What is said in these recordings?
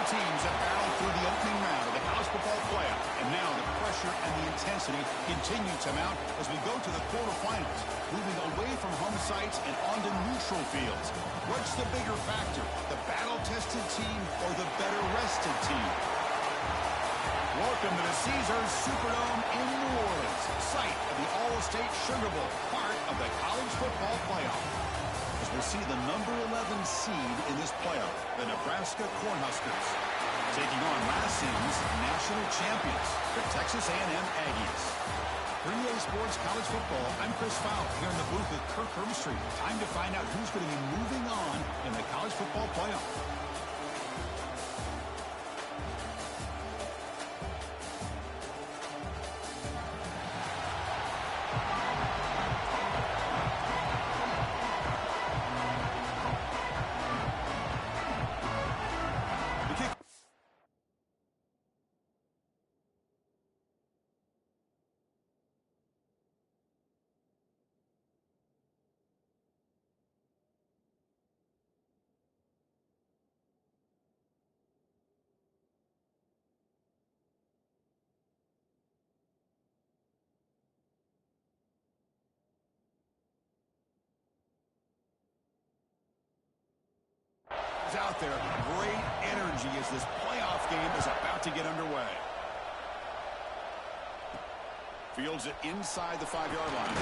teams have battled through the opening round of the college football playoff, and now the pressure and the intensity continue to mount as we go to the quarterfinals, moving away from home sites and onto neutral fields. What's the bigger factor, the battle-tested team or the better-rested team? Welcome to the Caesars Superdome in New Orleans, site of the All-State Sugar Bowl, part of the college football playoff. As we'll see the number 11 seed in this playoff, the Nebraska Cornhuskers, taking on last season's national champions, the Texas A&M Aggies. For EA Sports College Football, I'm Chris Fowler here in the booth with Kirk Herbstreit. Time to find out who's going to be moving on in the college football playoff. Out there, great energy as this playoff game is about to get underway. Fields it inside the 5-yard line.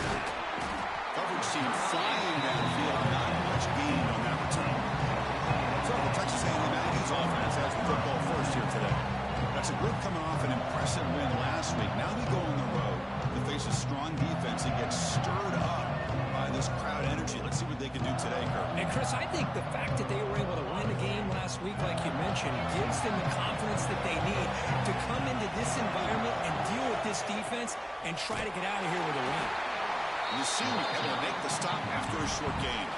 Coverage team flying downfield, not much gained on that return. So the Texas A&M Aggies offense has the football first here today. That's a group coming off an impressive win last week. Now they go on the road to face a strong defense and get stirred up by this crowd energy. Let's see what they can do today, Kirk. And Chris, I think the fact that they were able to win the game last week, like you mentioned, gives them the confidence that they need to come into this environment and deal with this defense and try to get out of here with a win. You see able to make the stop after a short game.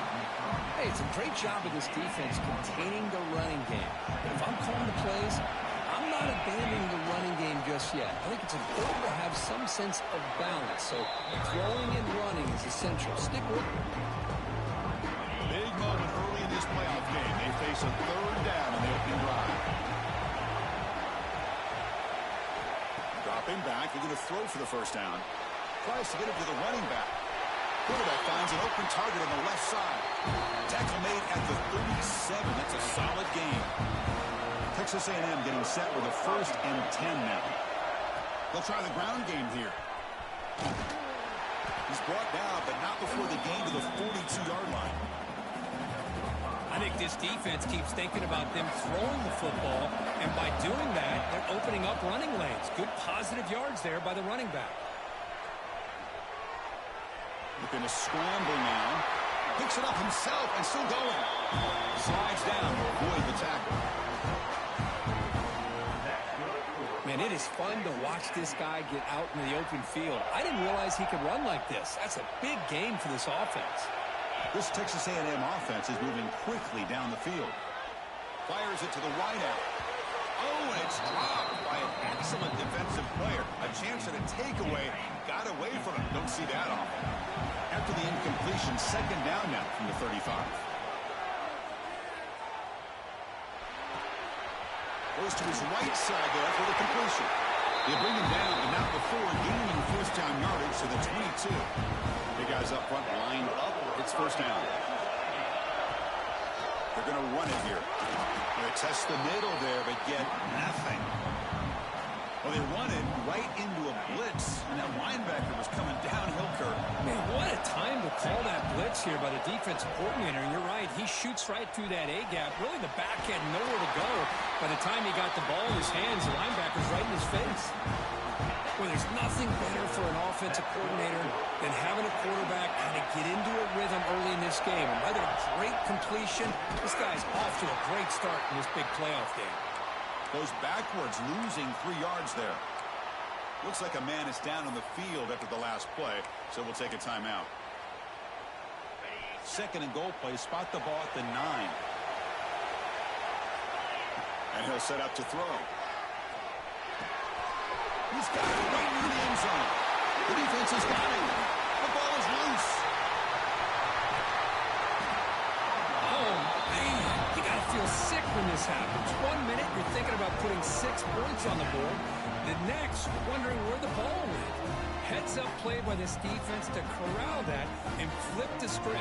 Hey, it's a great job of this defense containing the running game. But if I'm calling the plays, I'm not abandoning the running game just yet. I think it's important to have some sense of balance. So throwing and running is essential. Stick with it. Big moment early in this playoff game. They face a third down in the opening drive. Dropping back. They're going to throw for the first down. Tries to get it to the running back. Quarterback finds an open target on the left side. Tackle made at the 37. That's a solid game. Texas A&M getting set with a 1st and 10 now. They'll try the ground game here. He's brought down, but not before the gain to the 42-yard line. I think this defense keeps thinking about them throwing the football, and by doing that, they're opening up running lanes. Good positive yards there by the running back. Looking to scramble now. Picks it up himself and still going. Slides down to avoid the tackle. Man, it is fun to watch this guy get out in the open field. I didn't realize he could run like this. That's a big game for this offense. This Texas A&M offense is moving quickly down the field. Fires it to the right out. Oh, and it's dropped by an excellent defensive player. A chance at a takeaway. Got away from him. Don't see that often. After the incompletion, 2nd down now from the 35. Goes to his right side there for the completion. They bring him down, but not before gaining 1st down yardage to the 22. The guys up front lined up. It's 1st down. They're going to run it here. They test the middle there, but get nothing. Well, they run it right into a blitz, and that linebacker was coming downhill, Kirk. Man, what a time to call that blitz here by the defensive coordinator. And you're right, he shoots right through that A-gap. Really, the back had nowhere to go. By the time he got the ball in his hands, the linebacker's right in his face. Well, there's nothing better for an offensive coordinator than having a quarterback kind of get into a rhythm early in this game. And rather a great completion, this guy's off to a great start in this big playoff game. Goes backwards, losing 3 yards there. Looks like a man is down on the field after the last play, so we'll take a timeout. 2nd and goal play, spot the ball at the 9. And he'll set up to throw. He's got it right near the end zone. The defense has got him. The ball is loose. Oh, man. You got to feel sick when this happens. 1 minute, you're thinking about putting 6 points on the board. The next, wondering where the ball went. Heads-up play by this defense to corral that and flip the script.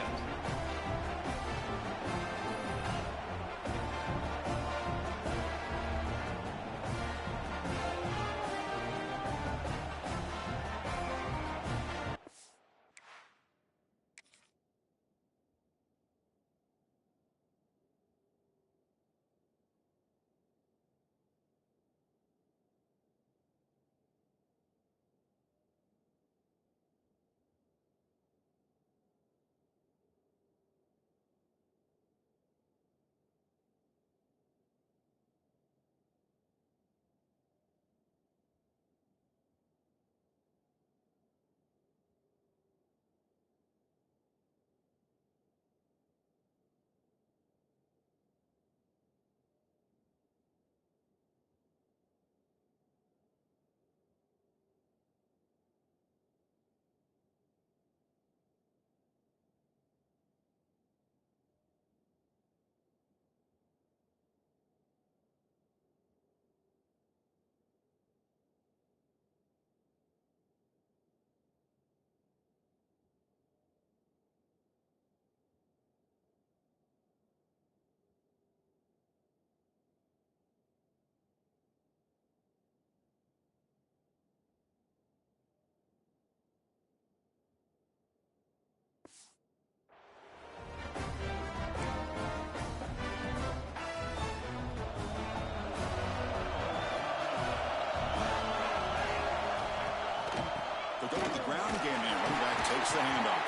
Go with the ground game here. Running back takes the handoff.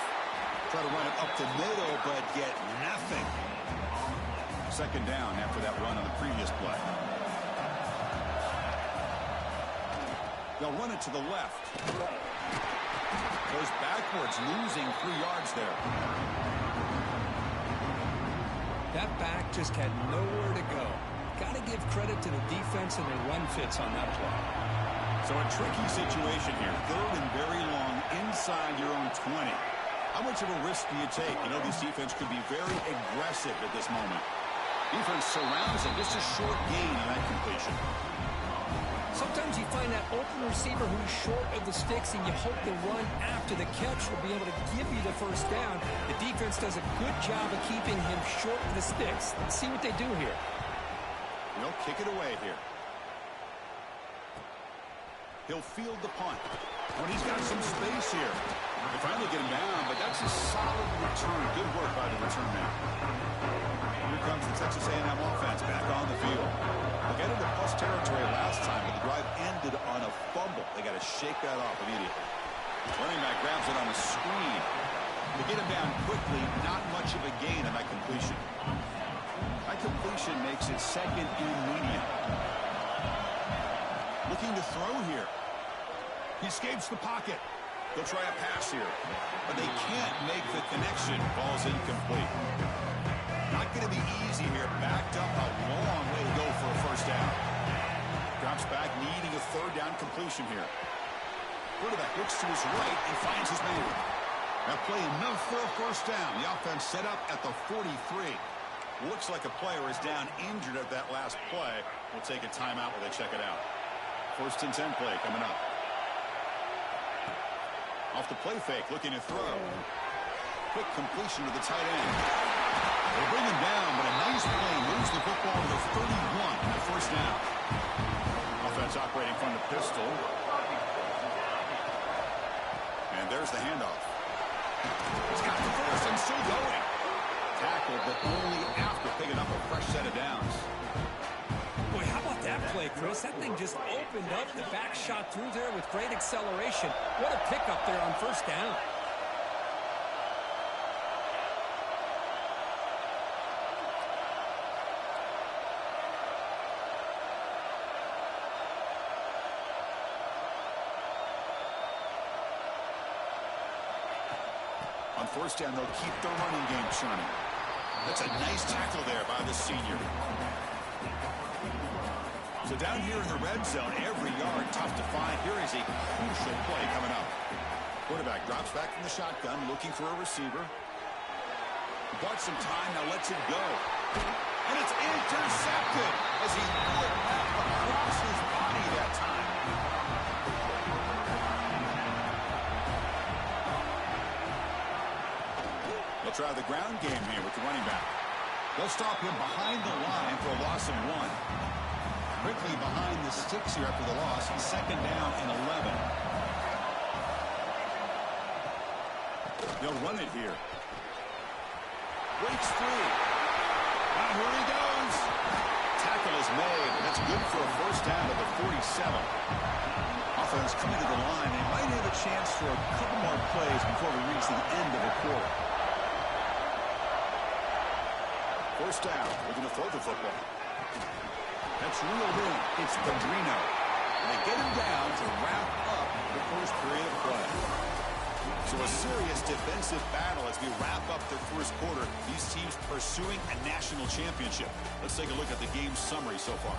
Try to run it up the middle, but get nothing. Second down after that run on the previous play. They'll run it to the left. Goes backwards, losing 3 yards there. That back just had nowhere to go. Got to give credit to the defense and their run fits on that play. So a tricky situation here. 3rd and very long inside your own 20. How much of a risk do you take? You know, this defense could be very aggressive at this moment. Defense surrounds him. Just a short gain on that completion. Sometimes you find that open receiver who's short of the sticks, and you hope the run after the catch will be able to give you the first down. The defense does a good job of keeping him short of the sticks. Let's see what they do here. They'll kick it away here. He'll field the punt. When he's got some space here. They finally get him down, but that's a solid return. Good work by the return man. Here comes the Texas A&M offense back on the field. They got into plus territory last time, but the drive ended on a fumble. They got to shake that off immediately. Running back grabs it on a screen. To get him down quickly, not much of a gain on that completion. That completion makes it 2nd and medium. Looking to throw here. He escapes the pocket. They'll try a pass here, but they can't make the connection. Ball's incomplete. Not going to be easy here. Backed up a long way to go for a first down. Drops back, needing a 3rd down completion here. Quarterback looks to his right and finds his man. That play enough for a first down. The offense set up at the 43. Looks like a player is down injured at that last play. We'll take a timeout while they check it out. 1st and 10 play coming up. Off the play fake, looking to throw. Quick completion to the tight end. They bring him down, but a nice play moves the football to the 31 on the first down. Offense operating from the pistol. And there's the handoff. He's got the first and still going. Tackled, but only after picking up a fresh set of downs. Boy, how about that play, Chris? That thing just opened up. The back shot through there with great acceleration. What a pickup there on first down. On first down, they'll keep the running game churning. That's a nice tackle there by the senior. So down here in the red zone, every yard tough to find. Here is a crucial play coming up. Quarterback drops back from the shotgun, looking for a receiver. Bought some time, now lets it go. And it's intercepted as he threw it back across his body that time. They'll try the ground game here with the running back. They'll stop him behind the line for a loss of 1. Quickly behind the sticks here after the loss. 2nd down and 11. They'll run it here. Breaks free. Now here he goes. Tackle is made. That's good for a first down at the 47. Offense coming to the line. They might have a chance for a couple more plays before we reach the end of the quarter. First down. We're going to throw the football. That's reeled in. It's Pedrino. And they get him down to wrap up the first period of play. So a serious defensive battle as we wrap up the first quarter. These teams pursuing a national championship. Let's take a look at the game summary so far.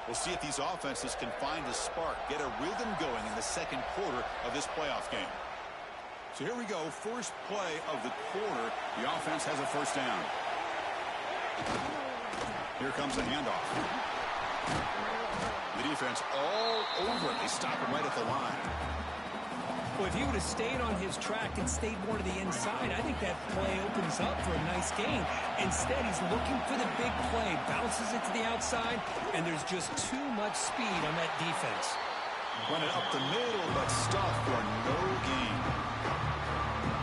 We'll see if these offenses can find a spark, get a rhythm going in the second quarter of this playoff game. So here we go. First play of the quarter. The offense has a first down. Here comes the handoff. The defense all over it. They stop him right at the line. Well, if he would have stayed on his track and stayed more to the inside, I think that play opens up for a nice gain. Instead, he's looking for the big play, bounces it to the outside, and there's just too much speed on that defense. Run it up the middle, but stuff for no gain.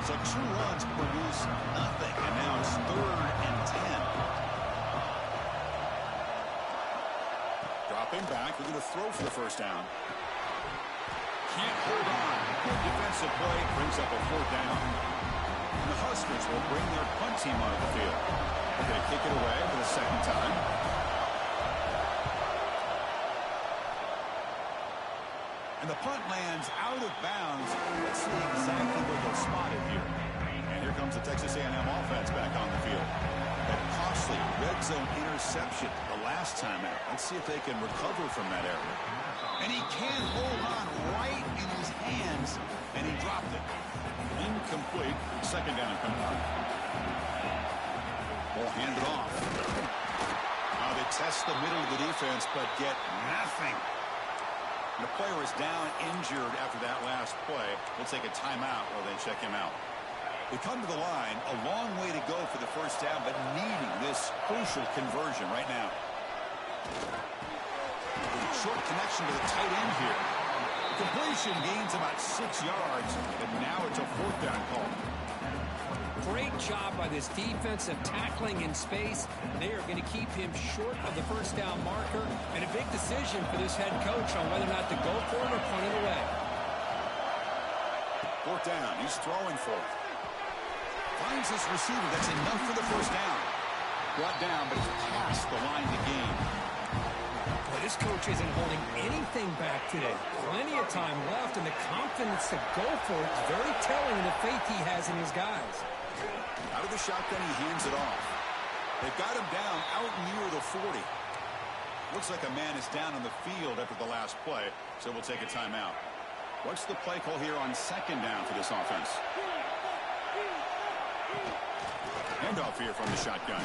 So 2 runs produce nothing, and now it's 3rd and 10. Dropping back, we're going to throw for the first down. Can't hold on. Good defensive play brings up a 4th down. And the Huskers will bring their punt team onto the field. They're going to kick it away for the 2nd time. And the punt lands out of bounds. Let's see exactly where they'll spot it here. And here comes the Texas A&M offense back on the field. That costly red zone interception the last time out. Let's see if they can recover from that error. And he can hold on right in his hands, and he dropped it. Incomplete. 2nd down and coming up. Ball handed off. Now they test the middle of the defense, but get nothing. And the player is down injured after that last play. We'll take a timeout while they check him out. They come to the line, a long way to go for the first down, but needing this crucial conversion right now. Short connection to the tight end here. Completion gains about 6 yards, but now it's a 4th down call. Great job by this defense of tackling in space. They are going to keep him short of the first down marker, and a big decision for this head coach on whether or not to go for it or punt it away. 4th down. He's throwing for it. Finds his receiver. That's enough for the first down. Brought down, but it's past the line to gain. Boy, this coach isn't holding anything back today. Plenty of time left, and the confidence to go for it is very telling of the faith he has in his guys. Out of the shotgun, he hands it off. They've got him down out near the 40. Looks like a man is down on the field after the last play, so we'll take a timeout. What's the play call here on 2nd down for this offense? Handoff here from the shotgun.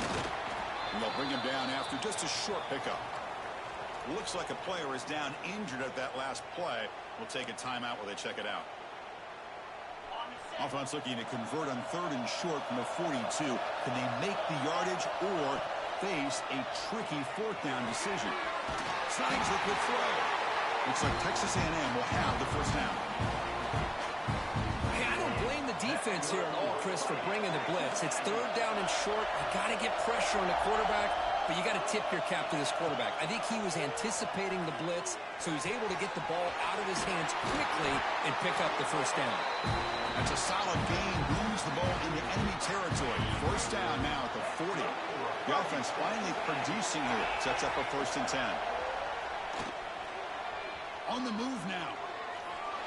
And they'll bring him down after just a short pickup. Looks like a player is down injured at that last play. We'll take a timeout while they check it out. Offense looking to convert on 3rd and short from the 42. Can they make the yardage or face a tricky 4th down decision? Snags a good throw. Looks like Texas A&M will have the first down. Hey, I don't blame the defense here at all, Chris, for bringing the blitz. It's 3rd down and short. You got to get pressure on the quarterback, but you got to tip your cap to this quarterback. I think he was anticipating the blitz, so he's able to get the ball out of his hands quickly and pick up the first down. That's a solid gain. Moves the ball into enemy territory. First down now at the 40. The offense finally producing here. Sets up a 1st and 10. On the move now.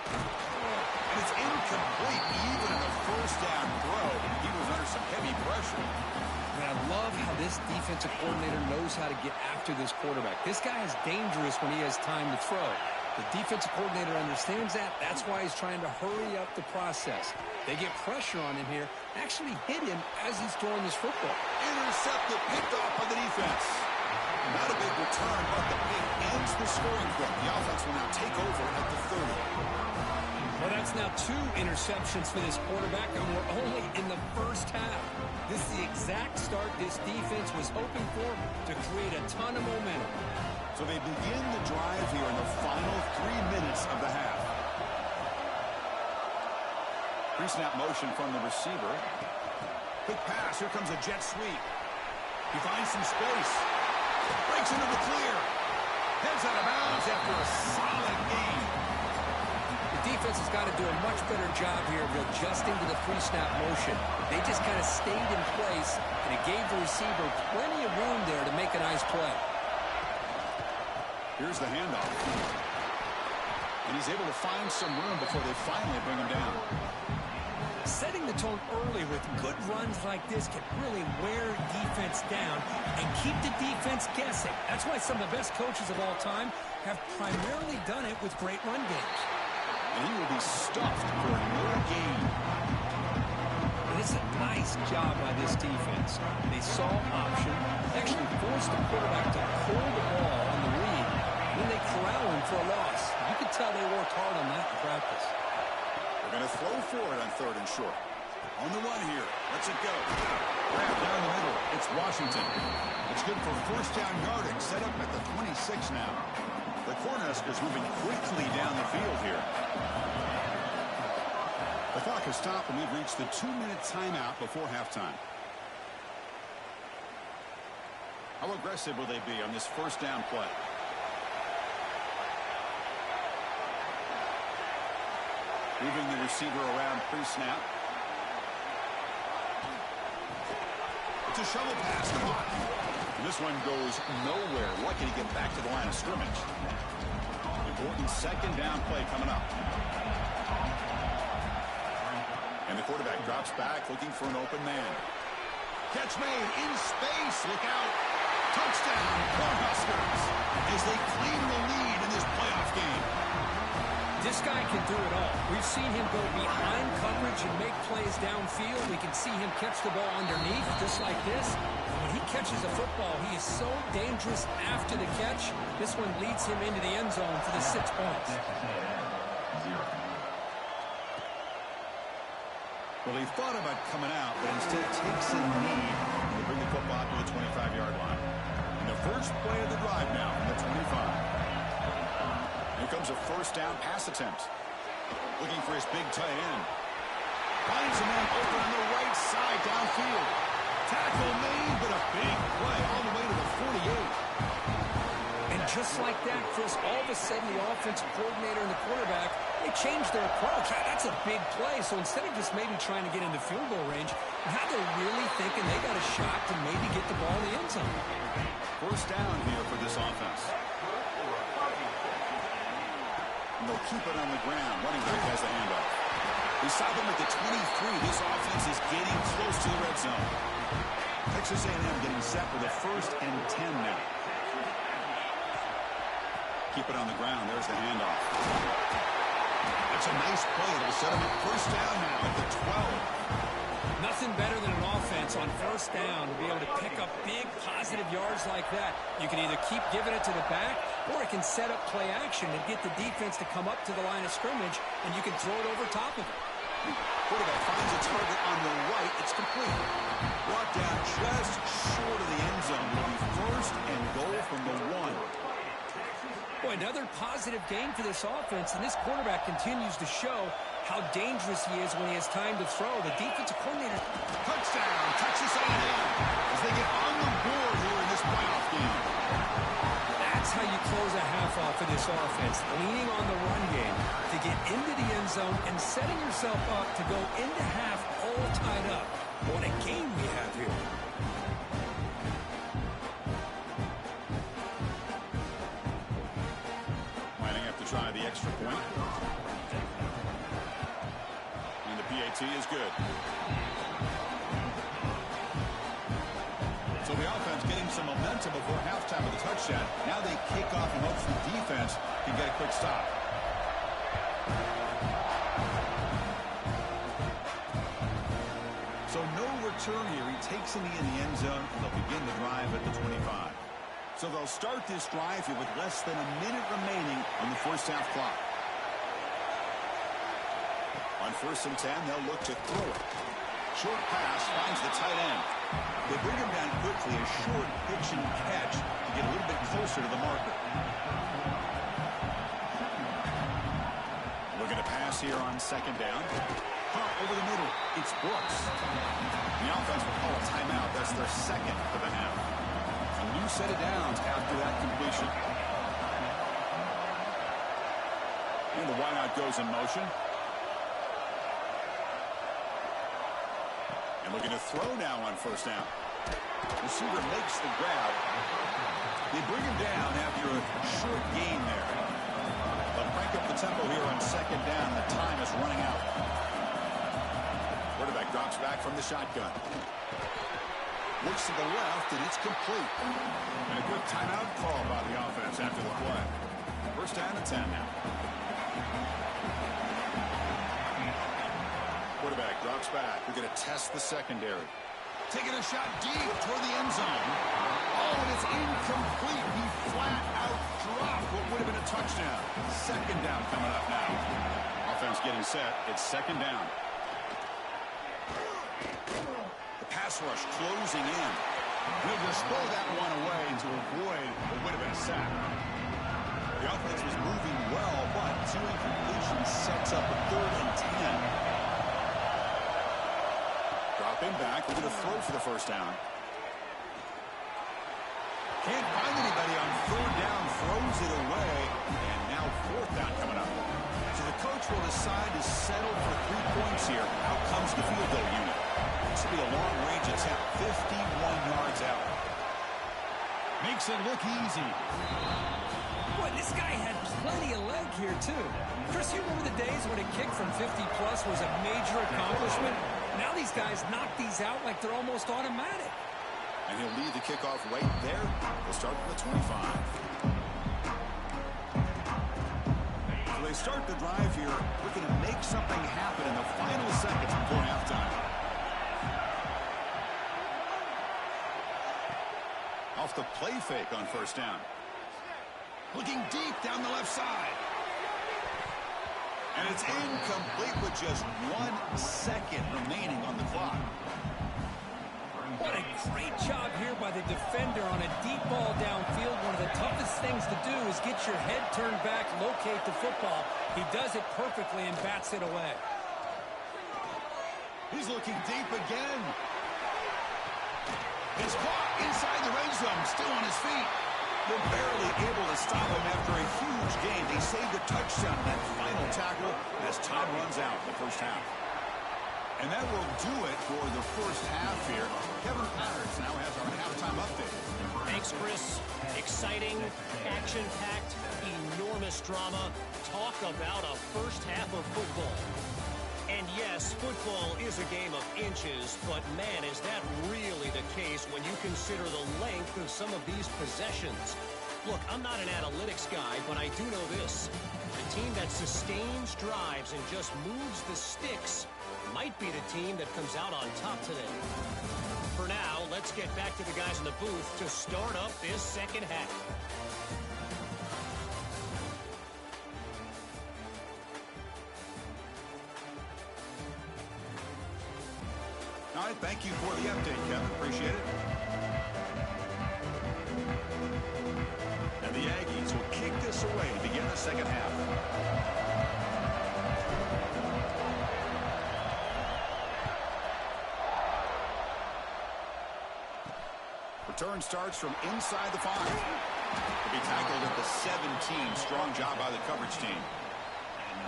And it's incomplete. Even in the first down throw, he was under some heavy pressure. And I love how this defensive coordinator knows how to get after this quarterback. This guy is dangerous when he has time to throw. The defensive coordinator understands that. That's why he's trying to hurry up the process. They get pressure on him here, actually hit him as he's throwing this football. Intercepted, picked off by the defense. Not a big return, but the pick ends the scoring drive. The offense will now take over at the 30. Well, that's now 2 interceptions for this quarterback, and we're only in the first half. This is the exact start this defense was hoping for to create a ton of momentum. So they begin the drive here in the final 3 minutes of the half. Pre-snap motion from the receiver. Quick pass. Here comes a jet sweep. He finds some space. Breaks into the clear. Heads out of bounds after a solid gain. The defense has got to do a much better job here of adjusting to the pre-snap motion. They just kind of stayed in place, and it gave the receiver plenty of room there to make a nice play. Here's the handoff. And he's able to find some room before they finally bring him down. Setting the tone early with good runs like this can really wear defense down and keep the defense guessing. That's why some of the best coaches of all time have primarily done it with great run games. And he will be stuffed for no gain. And it's a nice job by this defense. They saw option, actually forced the quarterback to pull the ball on the read, and then they corral him for a loss. You could tell they worked hard on that in practice. They're going to throw for it on 3rd and short. On the run here. Let's it go. Grab down the middle. It's Washington. It's good for first down yardage. Set up at the 26 now. The Cornhuskers moving quickly down the field here. The clock has stopped, and we've reached the 2-minute timeout before halftime. How aggressive will they be on this first down play? Moving the receiver around pre-snap. It's a shovel pass to Mock. This one goes nowhere. Lucky to get back to the line of scrimmage. Important second down play coming up. And the quarterback drops back looking for an open man. Catch made in space. Look out. Touchdown, Cornhuskers, as they claim the lead in this playoff game. This guy can do it all. We've seen him go behind coverage and make plays downfield. We can see him catch the ball underneath, just like this. When he catches a football, he is so dangerous after the catch. This one leads him into the end zone for the 6 points. Well, he thought about coming out, but instead takes a knee to bring the football to the 25-yard line. And the first play of the drive now from the 25. Here comes a first down pass attempt. Looking for his big tight end. Finds a man open on the right side downfield. Tackle made, but a big play all the way to the 48. And just like that, Chris, all of a sudden the offensive coordinator and the quarterback, they changed their approach. That's a big play. So instead of just maybe trying to get into field goal range, now they're really thinking they got a shot to maybe get the ball in the end zone. First down here for this offense. And they'll keep it on the ground. Running back has the handoff. We stop him at the 23. This offense is getting close to the red zone. Texas A&M getting set for the 1st and 10 now. Keep it on the ground. There's the handoff. That's a nice play. It'll set him at first down now at the 12. Nothing better than an offense on first down to be able to pick up big positive yards like that. You can either keep giving it to the back, or it can set up play action and get the defense to come up to the line of scrimmage, and you can throw it over top of it. Quarterback finds a target on the right. It's complete. Brought down just short of the end zone. Will be first and goal from the 1. Boy, another positive game for this offense, and this quarterback continues to show how dangerous he is when he has time to throw. The defensive coordinator. Touchdown, Texas A&M, as they get on the board here in this playoff game. That's how you close a half off of this offense, leaning on the run game to get into the end zone and setting yourself up to go into half all tied up. What a game we have here. Might have to try the extra point. And the PAT is good. So the offense getting some momentum before halftime with a touchdown. Now they kick off and hopes the defense can get a quick stop. So no return here. He takes it in the end zone, and they'll begin the drive at the 25. So they'll start this drive here with less than a minute remaining on the first half clock. On 1st and 10, they'll look to throw it. Short pass finds the tight end. They bring him down quickly, a short pitch and catch to get a little bit closer to the marker. Looking to pass here on 2nd down. Pump over the middle. It's Brooks. The offense will call a timeout. That's their 2nd of the half. A new set of downs after that completion. And the wideout goes in motion. And looking to throw now on 1st down. Receiver makes the grab. They bring him down after a short gain there. They'll crank up the tempo here on 2nd down. The time is running out. Quarterback drops back from the shotgun. Looks to the left, and it's complete. And a good timeout call by the offense after the play. 1st down and 10 now. Quarterback drops back. We're going to test the secondary. Taking a shot deep toward the end zone. Oh, and it's incomplete. He flat out dropped what would have been a touchdown. 2nd down coming up now. Offense getting set. It's 2nd down. The pass rush closing in. He'll just throw that one away to avoid what would have been a sack. The offense was moving well, but 2 incompletions sets up a 3rd and 10. Dropping back, we're going to throw for the 1st down. Can't find anybody on 3rd down, throws it away, and now 4th down coming up. So the coach will decide to settle for 3 points here. Out comes the field goal unit. This will be a long-range attempt, 51 yards out. Makes it look easy. Boy, this guy had plenty of leg here, too. Chris, you remember the days when a kick from 50-plus was a major accomplishment? Now these guys knock these out like they're almost automatic. And he'll lead the kickoff right there. They'll start from the 25. So they start the drive here, looking to make something happen in the final seconds before halftime. Off the play fake on 1st down. Looking deep down the left side. And it's incomplete with just 1 second remaining on the clock. What a great job here by the defender on a deep ball downfield. One of the toughest things to do is get your head turned back, locate the football. He does it perfectly and bats it away. He's looking deep again. It's caught inside the red zone, still on his feet. They're barely able to stop him after a huge gain. They saved a touchdown, that final tackle, as time runs out in the 1st half. And that will do it for the 1st half here. Kevin Patterson now has our halftime update. Thanks, Chris. Exciting, action-packed, enormous drama. Talk about a 1st half of football. And yes, football is a game of inches, but man, is that really the case when you consider the length of some of these possessions. Look, I'm not an analytics guy, but I do know this. The team that sustains drives and just moves the sticks might be the team that comes out on top today. For now, let's get back to the guys in the booth to start up this 2nd half. All right, thank you for the update, Kevin. Appreciate it. And the Aggies will kick this away to begin the 2nd half. Return starts from inside the 5. To be tackled at the 17. Strong job by the coverage team.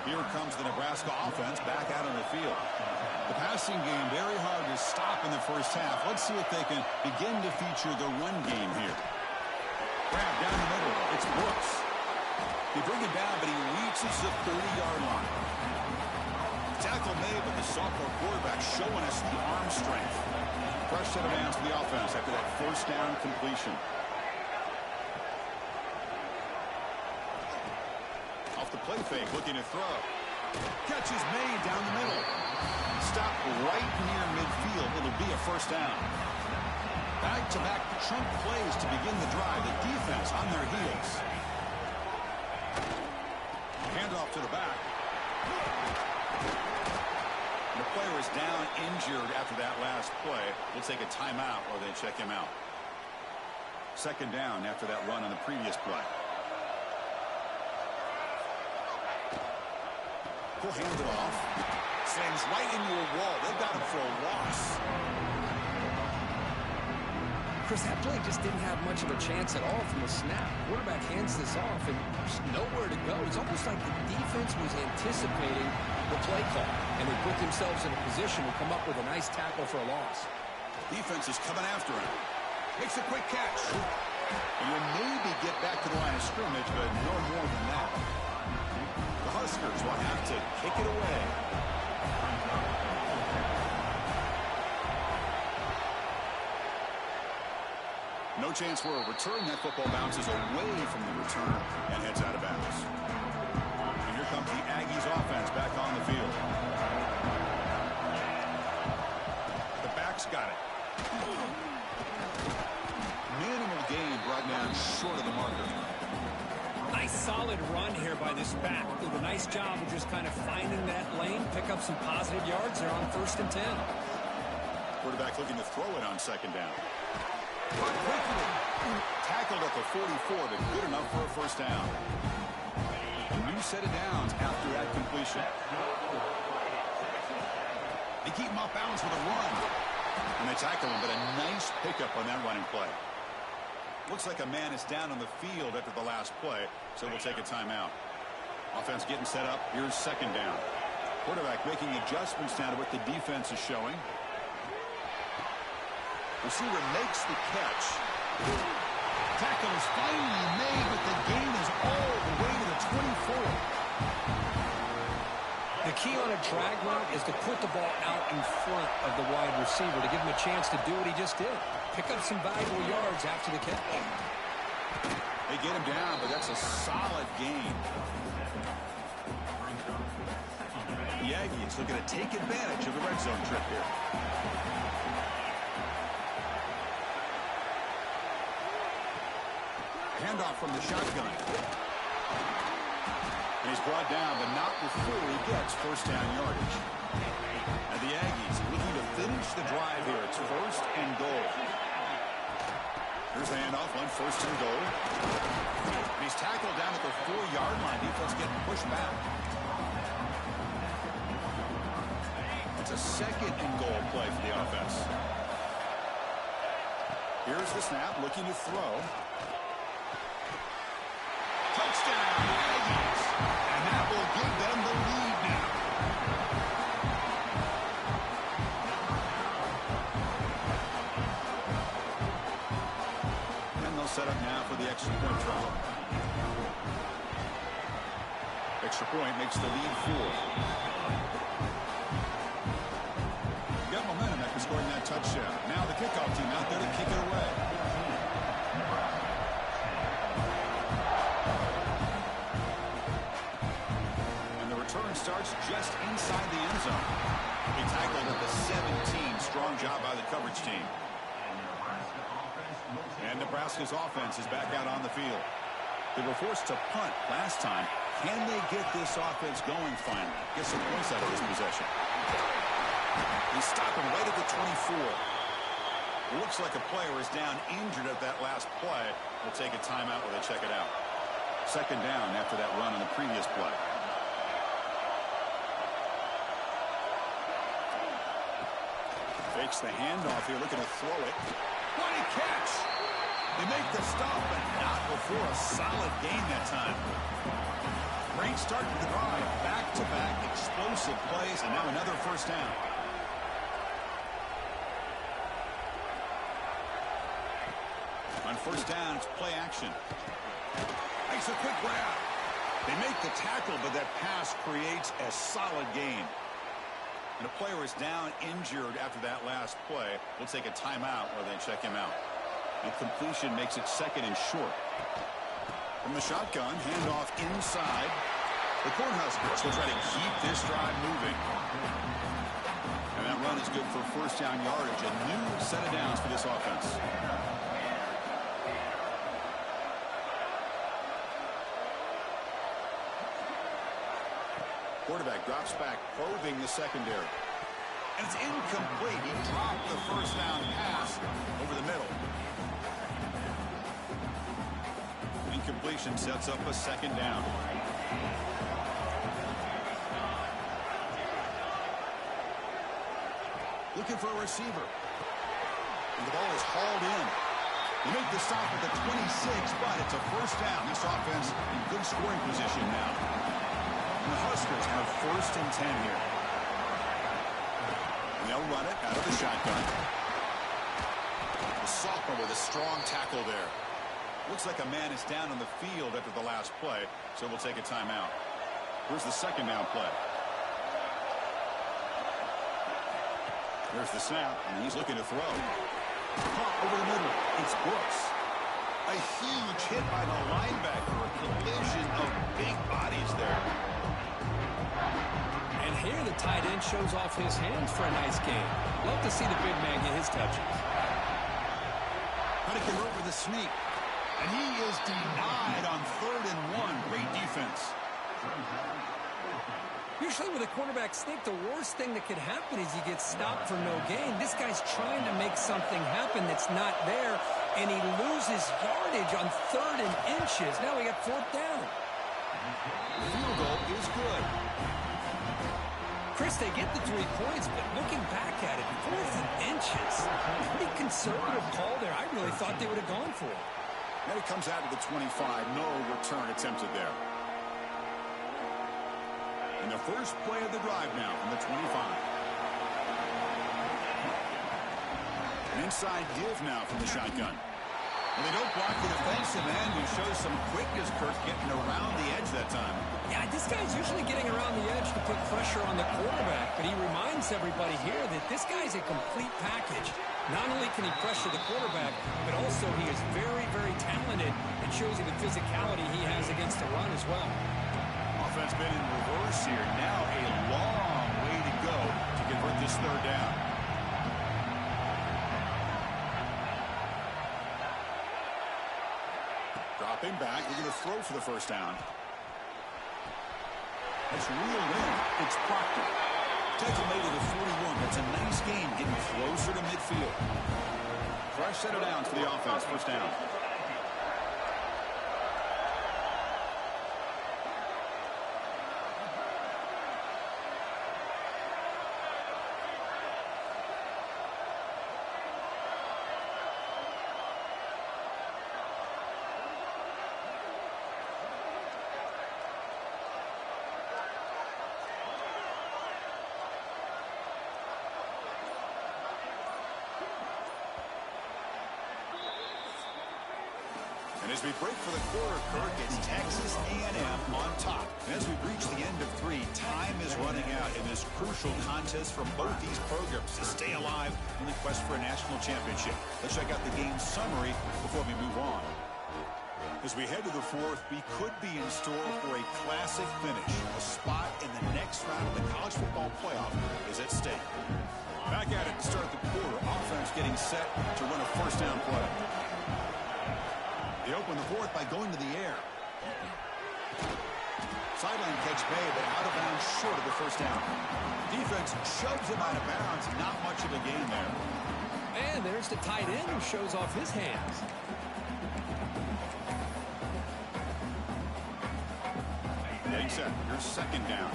Here comes the Nebraska offense back out on the field. The passing game very hard to stop in the 1st half. Let's see if they can begin to feature the run game here. Grab down the middle. It's Brooks. They bring it down, but he reaches the 30-yard line. Tackle tackle made, but the sophomore quarterback showing us the arm strength. Fresh set of hands for the offense after that first down completion. Off the play fake, looking to throw. Catch is made down the middle. Stop right near midfield. It'll be a first down. Back-to-back chunk plays to begin the drive. The defense on their heels. Handoff to the back. The player is down injured after that last play. We'll take a timeout or they check him out. Second down after that run on the previous play. He'll hand it off. Slams right into a wall. They've got him for a loss. Chris, that play just didn't have much of a chance at all from the snap. Quarterback hands this off, and there's nowhere to go. It's almost like the defense was anticipating the play call, and they put themselves in a position to come up with a nice tackle for a loss. Defense is coming after him. Makes a quick catch. And you'll maybe get back to the line of scrimmage, but no more than that. The Huskers will have to kick it away. No chance for a return. That football bounces away from the return and heads out of bounds. And here comes the Aggies offense back on the field. The back's got it. Minimal gain brought down short of the marker. Nice solid run here by this back. Did a nice job of just kind of finding that lane, pick up some positive yards there on 1st and 10. Quarterback looking to throw it on second down. Tackled at the 44, but good enough for a first down. A new set of downs after that completion. They keep him off balance with a run. And they tackle him, but a nice pickup on that running play. Looks like a man is down on the field after the last play, so we'll take a timeout. Offense getting set up. Here's second down. Quarterback making adjustments now to what the defense is showing. Receiver makes the catch. Tackle is finally made, but the gain is all the way to the 24. The key on a drag route is to put the ball out in front of the wide receiver to give him a chance to do what he just did. Pick up some valuable yards after the catch. They get him down, but that's a solid gain. The Aggies looking to take advantage of the red zone trip here. Handoff from the shotgun. And he's brought down, but not before he gets first down yardage. And the Aggies looking to finish the drive here. It's 1st and goal. Here's the handoff on 1st and goal. And he's tackled down at the 4-yard line. Defense getting pushed back. It's a 2nd and goal play for the offense. Here's the snap, looking to throw. Touchdown, Aggies. And that will give them the lead now. And they'll set up now for the extra point try. Extra point makes the lead 4. Got momentum after scoring that touchdown. Now the kickoff team out there to kick it away. Starts just inside the end zone. He tackled at the 17. Strong job by the coverage team. And Nebraska's offense is back out on the field. They were forced to punt last time. Can they get this offense going finally? Get some points out of this possession. He's stopping right at the 24. Looks like a player is down injured at that last play. We'll take a timeout while they check it out. Second down after that run on the previous play. Fakes the handoff here, looking to throw it. What a catch! They make the stop, but not before a solid gain that time. Great start to the drive. Back-to-back explosive plays, and now another first down. On first down, it's play action. Makes a quick grab. They make the tackle, but that pass creates a solid gain. And a player is down injured after that last play. We'll take a timeout where they check him out. And completion makes it 2nd and short. From the shotgun, handoff inside. The Cornhuskers will try to keep this drive moving. And that run is good for first down yardage. A new set of downs for this offense. Quarterback drops back, probing the secondary. And it's incomplete. He dropped the first down pass over the middle. Incompletion sets up a 2nd down. Looking for a receiver. And the ball is hauled in. They make the stop at the 26, but it's a first down. This offense in good scoring position now. And the Huskers have 1st and 10 here. And they'll run it out of the shotgun. The sophomore with a strong tackle there. Looks like a man is down on the field after the last play, so we'll take a timeout. Here's the 2nd down play. There's the snap, and he's looking to throw. Caught over the middle. It's Brooks. A huge hit by the linebacker. A collision of big bodies there. And here the tight end shows off his hands for a nice game. Love to see the big man get his touches. How to convert with a sneak. And he is denied on 3rd and 1. Great defense. Usually with a quarterback sneak, the worst thing that could happen is you get stopped for no gain. This guy's trying to make something happen that's not there, and he loses yardage on 3rd and inches. Now we got 4th down. Field goal is good. Chris, they get the 3 points, but looking back at it, 4th and inches. Pretty conservative call there. I really thought they would have gone for it. And it comes out of the 25. No return attempted there. And the first play of the drive now from the 25. An inside give now from the shotgun. And they don't block the defensive end, who shows some quickness, Kirk, getting around the edge that time. Yeah, this guy's usually getting around the edge to put pressure on the quarterback, but he reminds everybody here that this guy's a complete package. Not only can he pressure the quarterback, but also he is very, very talented and shows you the physicality he has against the run as well. Offense been in reverse here. Now a long way to go to convert this 3rd down. Dropping back. We're going to throw for the first down. That's reeled in. It's Proctor. Tackle made at the 41. That's a nice game, getting closer to midfield. Fresh set of downs for the offense. First down. And as we break for the quarter, Kirk, it's Texas A&M on top. And as we reach the end of 3, time is running out in this crucial contest from both these programs to stay alive in the quest for a national championship. Let's check out the game summary before we move on. As we head to the 4th, we could be in store for a classic finish. A spot in the next round of the college football playoff is at stake. Back at it to start the quarter. Offense getting set to run a first down play. They open the 4th by going to the air. Sideline catch made, but out of bounds short of the first down. Defense shoves him out of bounds. Not much of a gain there. And there's the tight end who shows off his hands. Getting set. Here's 2nd down.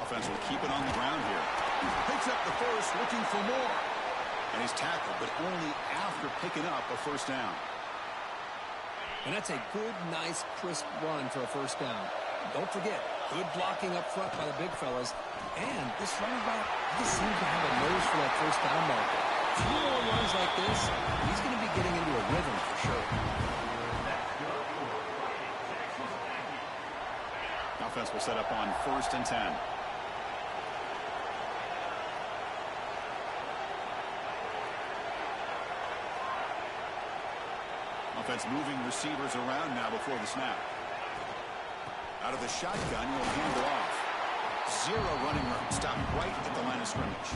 Offense will keep it on the ground here. Picks up the first, looking for more. And he's tackled, but only after picking up a first down. And that's a good, nice, crisp run for a first down. Don't forget, good blocking up front by the big fellas. And this running back, he seems to have a nose for that first down marker. A few more runs like this, he's going to be getting into a rhythm for sure. offense will set up on 1st and 10. Offense moving receivers around now before the snap. Out of the shotgun, he'll hand it off. 0 running room. Stop right at the line of scrimmage.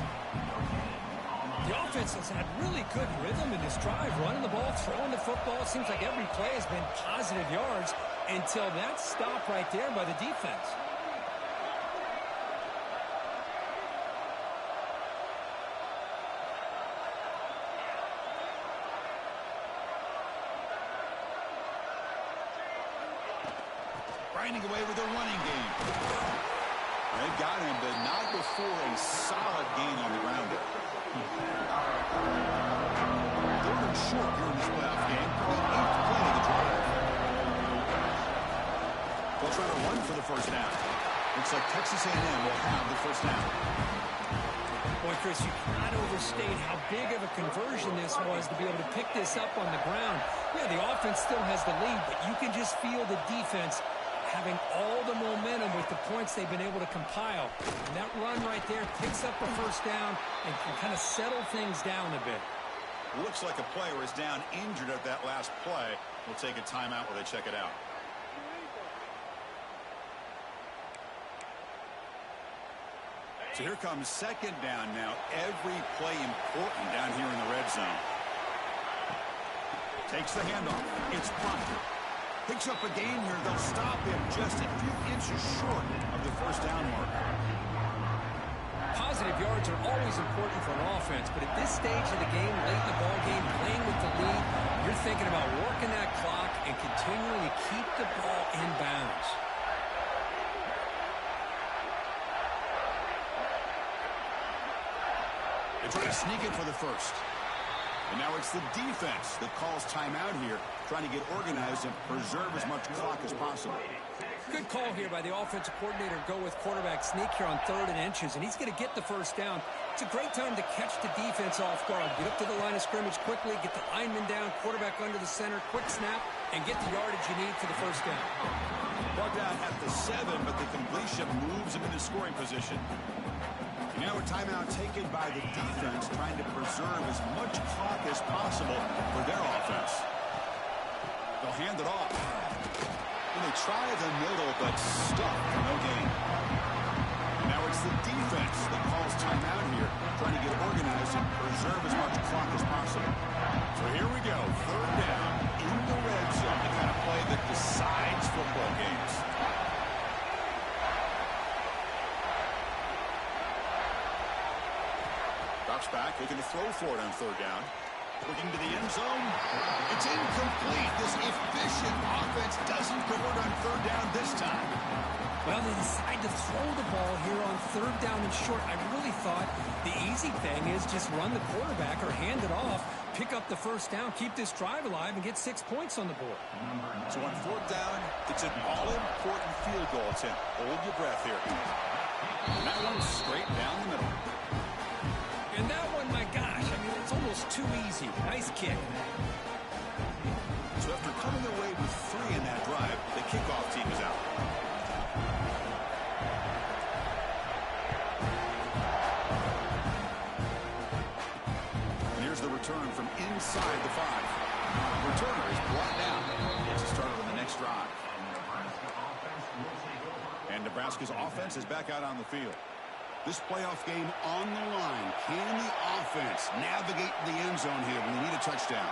The offense has had really good rhythm in this drive, running the ball, throwing the football. It seems like every play has been positive yards until that stop right there by the defense. Grinding away with a running game. They got him, but not before a solid gain on the ground. 3rd and short here in this playoff game. The 8th play of the drive. They'll try to run for the first down. Looks like Texas A&M will have the first down. Boy, Chris, you cannot overstate how big of a conversion this was to be able to pick this up on the ground. Yeah, the offense still has the lead, but you can just feel the defense having all the momentum with the points they've been able to compile. And that run right there picks up a first down and can kind of settle things down a bit. Looks like a player is down injured at that last play. We'll take a timeout while they check it out. So here comes 2nd down now. Every play important down here in the red zone. Takes the handoff. It's Proctor. Picks up a gain here. They'll stop him just a few inches short of the first down mark. Positive yards are always important for an offense, but at this stage of the game, late in the ball game, playing with the lead, you're thinking about working that clock and continuing to keep the ball in bounds. They try to sneak it for the first. And now it's the defense that calls timeout here, trying to get organized and preserve as much clock as possible. Good call here by the offensive coordinator. Go with quarterback sneak here on 3rd and inches, and he's going to get the first down. It's a great time to catch the defense off guard. Get up to the line of scrimmage quickly, get the lineman down, quarterback under the center, quick snap, and get the yardage you need for the first down. Brought down at the 7, but the completion moves him into scoring position. And now a timeout taken by the defense, trying to preserve as much clock as possible for their offense. They'll hand it off. And they try the middle, but stuck. No gain. And now it's the defense that calls timeout here, trying to get organized and preserve as much clock as possible. So here we go. 3rd down in the red zone, the kind of play that decides football games. Drops back, looking to throw for it on 3rd down. Looking to the end zone. It's incomplete. This efficient offense doesn't convert on 3rd down this time. Well, they decide to throw the ball here on 3rd down and short. I really thought the easy thing is just run the quarterback or hand it off, pick up the first down, keep this drive alive, and get 6 points on the board. So on 4th down, it's an all-important field goal attempt. Hold your breath here. And that one's straight down the middle. And that one, my gosh, I mean, it's almost too easy. Nice kick. So after coming away with 3 in that drive, the kickoff team is out. And here's the return from inside the 5. Returner is brought down. It's a start on the next drive. And Nebraska's offense is back out on the field. This playoff game on the line. Can the offense navigate the end zone here when they need a touchdown?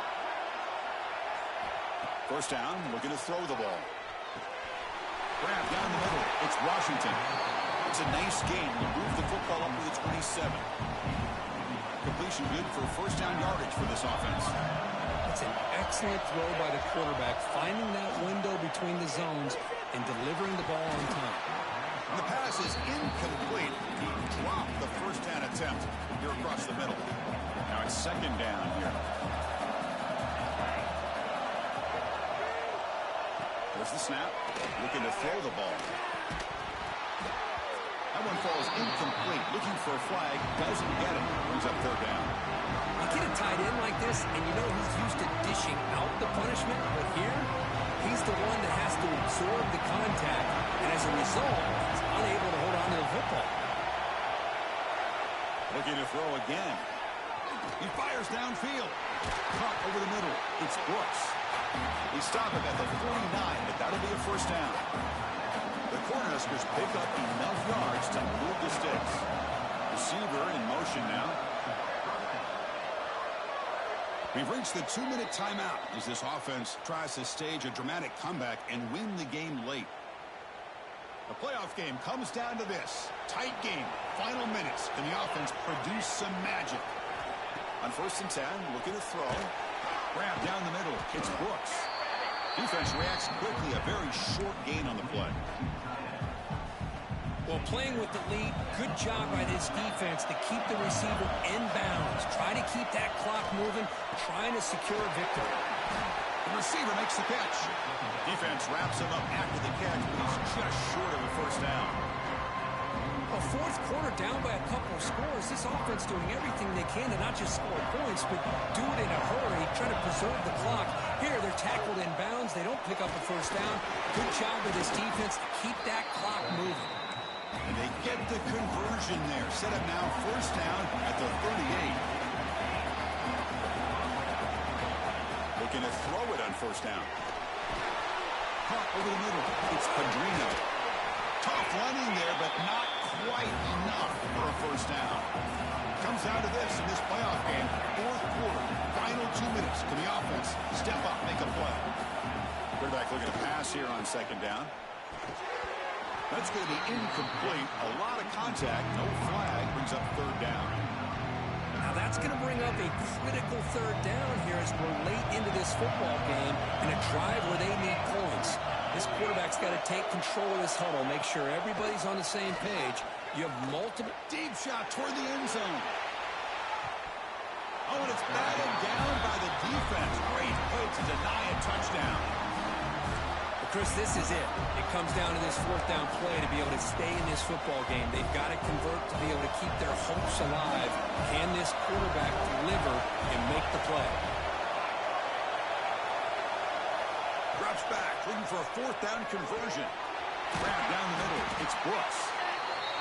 First down, looking to throw the ball. Grab down the middle. It's Washington. It's a nice gain. He moved the football up to the 27. Completion good for first down yardage for this offense. It's an excellent throw by the quarterback, finding that window between the zones and delivering the ball on time. The pass is incomplete. He dropped the first down attempt here across the middle. Now it's 2nd down here. There's the snap. Looking to throw the ball. That one falls incomplete. Looking for a flag. Doesn't get it. Brings up 3rd down. You get a tight end like this, and you know he's used to dishing out the punishment, but here, He's the one that has to absorb the contact, and as a result, he's unable to hold on to the football. Looking to throw again. He fires downfield. Caught over the middle. It's Brooks. He stopped him at the 49, but that'll be a first down. The Cornhuskers pick up enough yards to move the sticks. Receiver in motion now. We've reached the 2-minute timeout as this offense tries to stage a dramatic comeback and win the game late. The playoff game comes down to this. Tight game. Final minutes. Can the offense produce some magic? On 1st and 10, looking to throw. Grab down the middle. It's Brooks. Defense reacts quickly. A very short gain on the play. Well, playing with the lead, good job by this defense to keep the receiver in bounds. Try to keep that clock moving, trying to secure a victory. The receiver makes the catch. Defense wraps him up after the catch, but he's just short of a first down. A fourth quarter down by a couple of scores. This offense doing everything they can to not just score points, but do it in a hurry, trying to preserve the clock. Here, they're tackled in bounds. They don't pick up a first down. Good job with this defense to keep that clock moving. And they get the conversion there. Set up now first down at the 38. Looking to throw it on first down. Caught over the middle. It's Padrino. Tough running there, but not quite enough for a first down. Comes down to this in this playoff game. Fourth quarter. Final 2 minutes. Can the offense step up, make a play? Quarterback looking to pass here on second down. That's going to be incomplete. A lot of contact. No flag. Brings up third down. Now that's going to bring up a critical third down here as we're late into this football game in a drive where they need points. This quarterback's got to take control of this huddle, make sure everybody's on the same page. You have multiple... Deep shot toward the end zone. Oh, and it's batted down by the defense. Great play to deny a touchdown. Chris, this is it. It comes down to this fourth down play to be able to stay in this football game. They've got to convert to be able to keep their hopes alive. Can this quarterback deliver and make the play? Drops back, looking for a fourth down conversion. Grab down the middle. It's Brooks.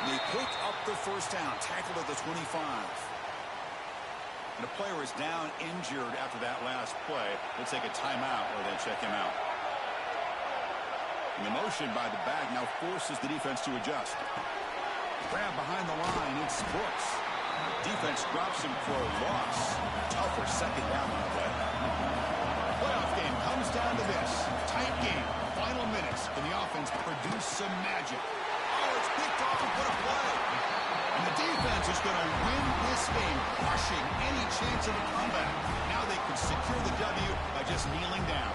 They pick up the first down, tackled at the 25. And the player is down injured after that last play. We'll take a timeout or then check him out. And the motion by the back now forces the defense to adjust. Grab behind the line. It's Brooks. Defense drops him for a loss. Tougher second down on the play. Playoff game comes down to this. Tight game. Final minutes. Can the offense produce some magic? Oh, it's picked off. What a play. And the defense is going to win this game, crushing any chance of a comeback. Now they can secure the W by just kneeling down.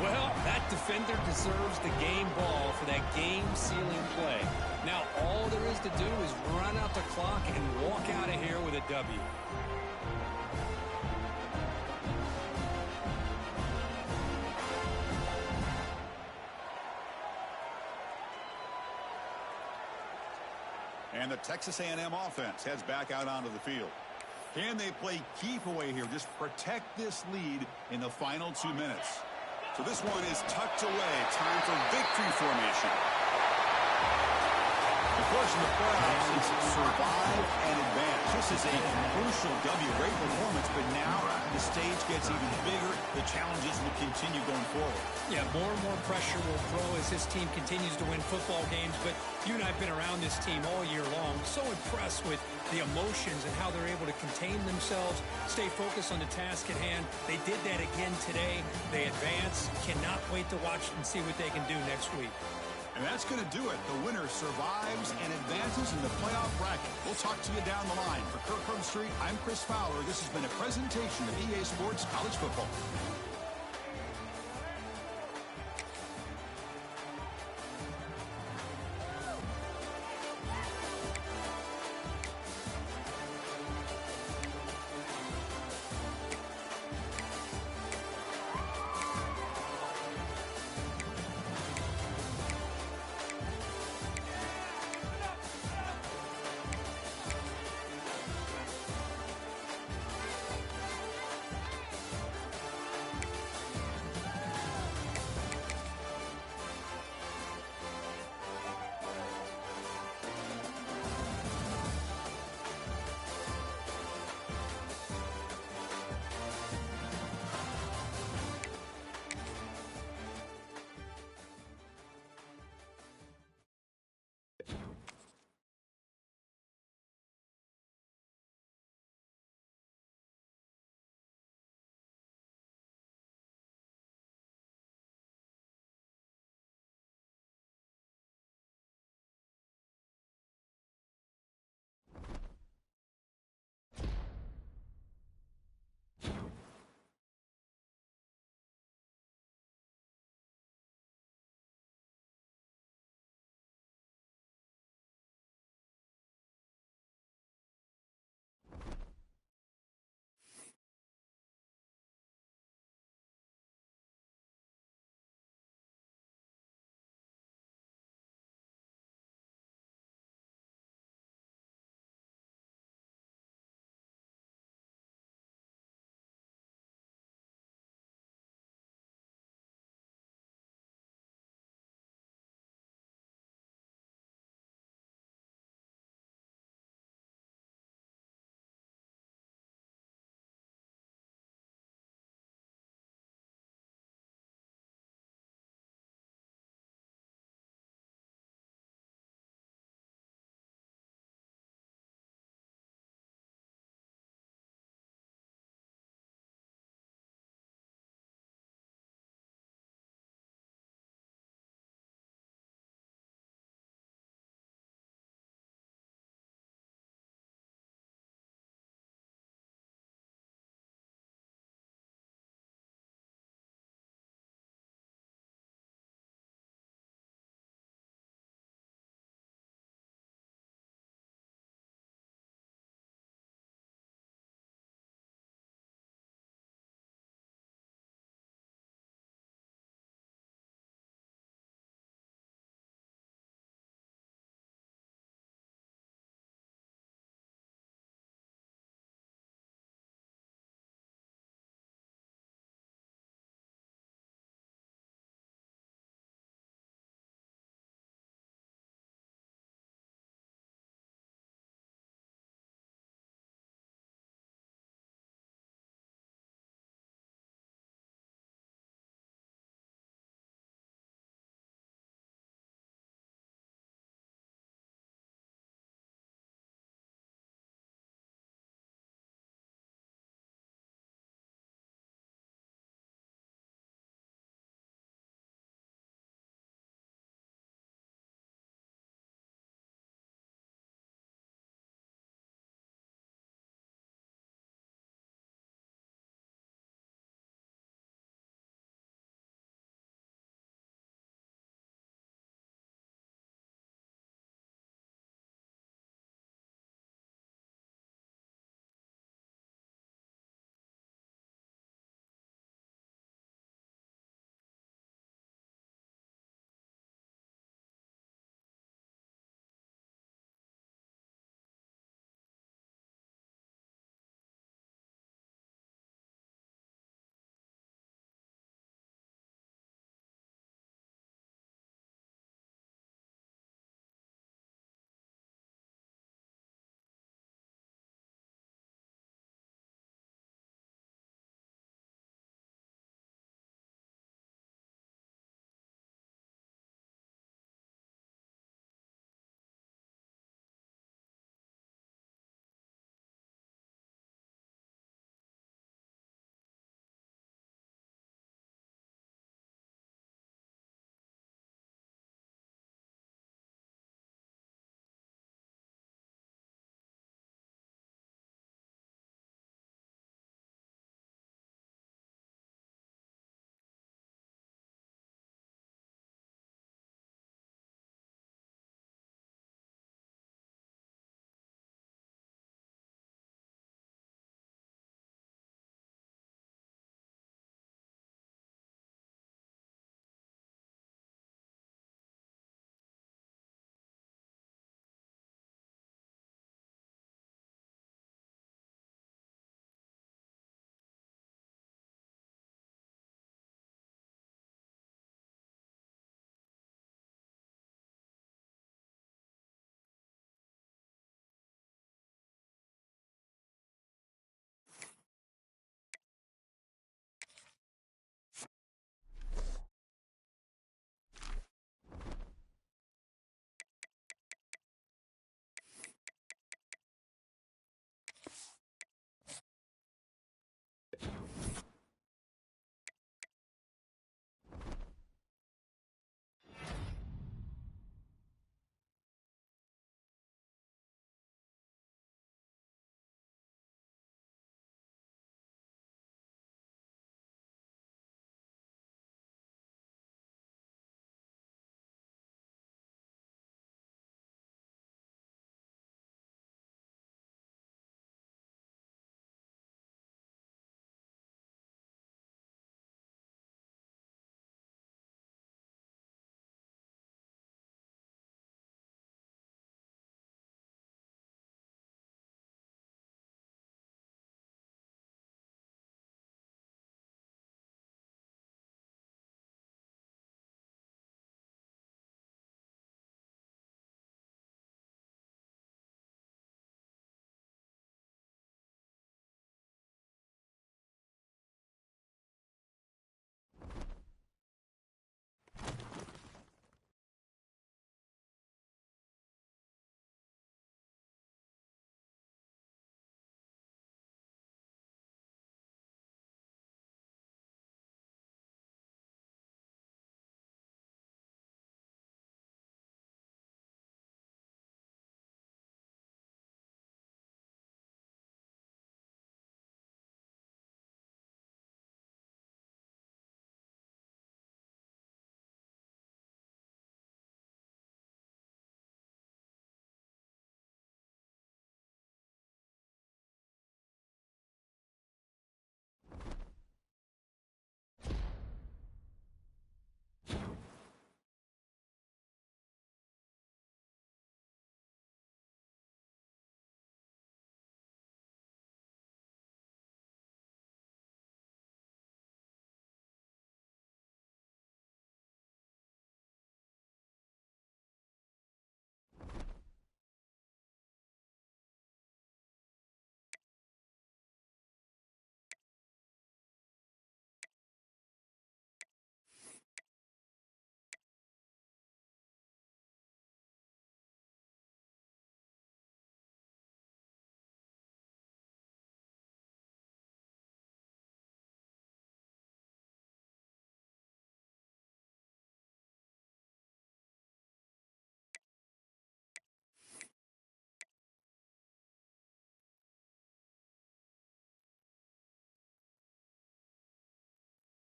Well, that defender deserves the game ball for that game-sealing play. Now, all there is to do is run out the clock and walk out of here with a W. And the Texas A&M offense heads back out onto the field. Can they play keep away here? Just protect this lead in the final 2 minutes. So this one is tucked away. Time for victory formation. Of course, in the playoffs, it's survive and advance. This is a crucial W. Great performance, but now the stage gets even bigger. The challenges will continue going forward. Yeah, more and more pressure will grow as this team continues to win football games. But you and I have been around this team all year long. So impressed with the emotions and how they're able to contain themselves, stay focused on the task at hand. They did that again today. They advance. Cannot wait to watch and see what they can do next week. And that's going to do it. The winner survives and advances in the playoff bracket. We'll talk to you down the line. For Kirk Street, I'm Chris Fowler. This has been a presentation of EA Sports College Football.